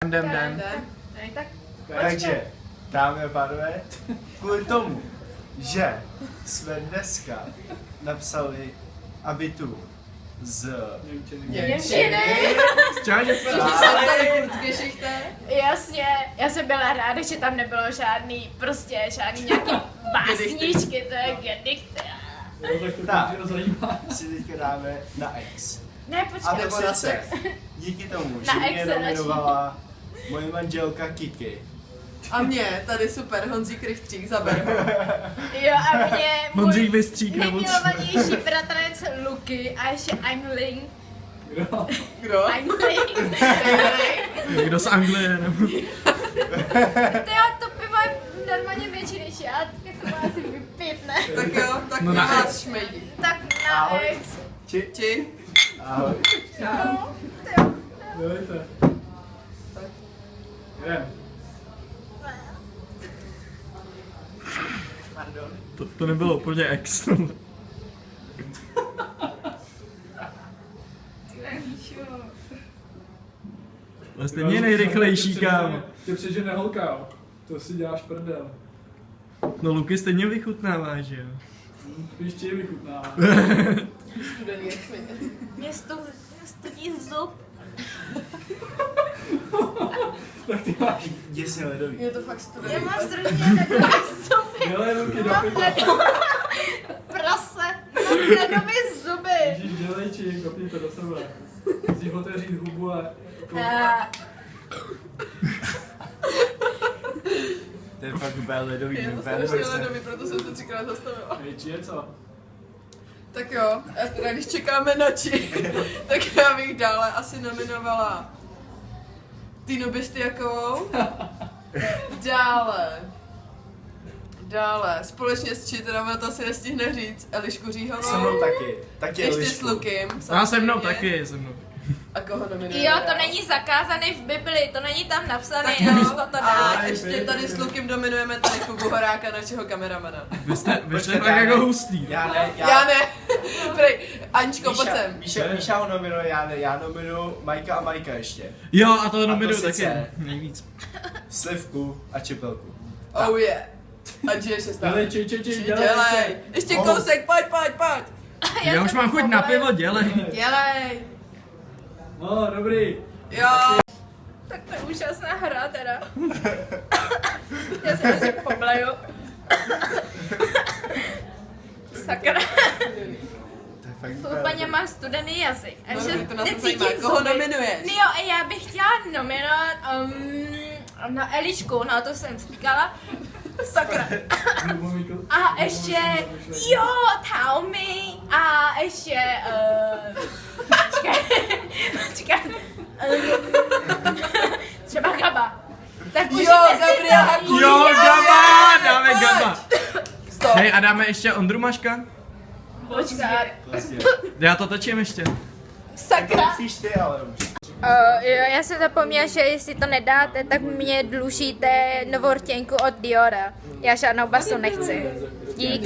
Jdem. Takže, dámy a pánové, kvůli tomu, že jsme dneska napsali abitur z Němčiny. Jasně, já jsem byla ráda, že tam nebylo žádný nějaký básničky, to je gedichte. Tak, si teďka dáme na X. Ne, A počkej. to sice díky tomu, že Na mě X se nominovala moje manželka Kiki. A mě, tady super, Honzík Rychtřík, zaber ho. Jo, a mě Honzík můj Vystřík nebo nejmilovanější bratranec Luky a ještě Angling. Kdo? Angling. Kdo z Anglie nebo... Tyjo, to pivo je normálně větší než já, tak to má asi vypít, ne? Tak jo, tak No na na vás šmejdi. Tak na Ahoj. X. Ti? Ahoj. No, tyjo. Dejte. Jdem. Pardon. To nebylo úplně ex. Ale stejně nejrychlejší, kámo. Ty přežene holka, jo. To si děláš prdel. No Luky stejně vychutnává, že jo? Víš, či vychutnává. Studený jak svině. Mě studí zub. Tak ty máš. Děsně ledový. Je to fakt studený. Já mám strašně ledové zuby. Dělej ruky do Mám piva. prase. Mám ledové zuby. Ježíš, dělej či, kopni to do sebe. Musíš otevřít hubu a... To je fakt úplně ledový. Je to strašně ledový, proto jsem to 3krát zastavila. Hej, či je co? Tak jo, a teda když čekáme na či, tak já bych dále asi nominovala Týnu Bystiakovou. Dále, společně s či, teda to asi nestihne říct, Elišku Říhovou. Se mnou taky. Taky Ještě s Elišku. Lukim. A se mnou samozřejmě. taky, se mnou. A koho nominujeme? Jo, to není zakázaný v Bibli, to není tam napsané, Tak jo, Eliško to dá. a ještě tady s Lukem dominujeme tady Kubu Horáka, našeho kameramana. Vy jste Počkej, tak já jako ne. hustý. Já ne. Prej, Aničko, pojď sem. Míša ho nominuje, já ne. Já nominuju Majka a Majka ještě. Jo, a to A nominuju to taky. sice- Nejvíc. Slivku a Čepelku. Oh yeah. A G se stále. Dělej, či, Dělej. Ještě kousek, pojď. Já už mám chuť na pivo, dělej. Dělej. No, dobrý. Jo. Tak to je úžasná hra teda. Já se asi pobleju. Sakra. To je fakt To úplně mám studený jazyk. A No, že to nás necítím zajímá. Koho zuby. nominuješ? No jo, já bych chtěla nominovat na Elišku, no to jsem říkala. Sakra. A ještě, jo, Taumi. A ještě, počkej, třeba Gaba. Tak už Jo, jde si Gabriela to. Hakulík. Jo, Gaba, dáme Gaba. Stop. Hej, a dáme ještě Ondru Maška? Počkej. Vlastně. Já to točím ještě. Sakra. Musíš ty, ale už. Jo, já jsem zapomněla, že jestli to nedáte, tak mě dlužíte novou rtěnku od Diora. Já žádnou basu nechci. Dík.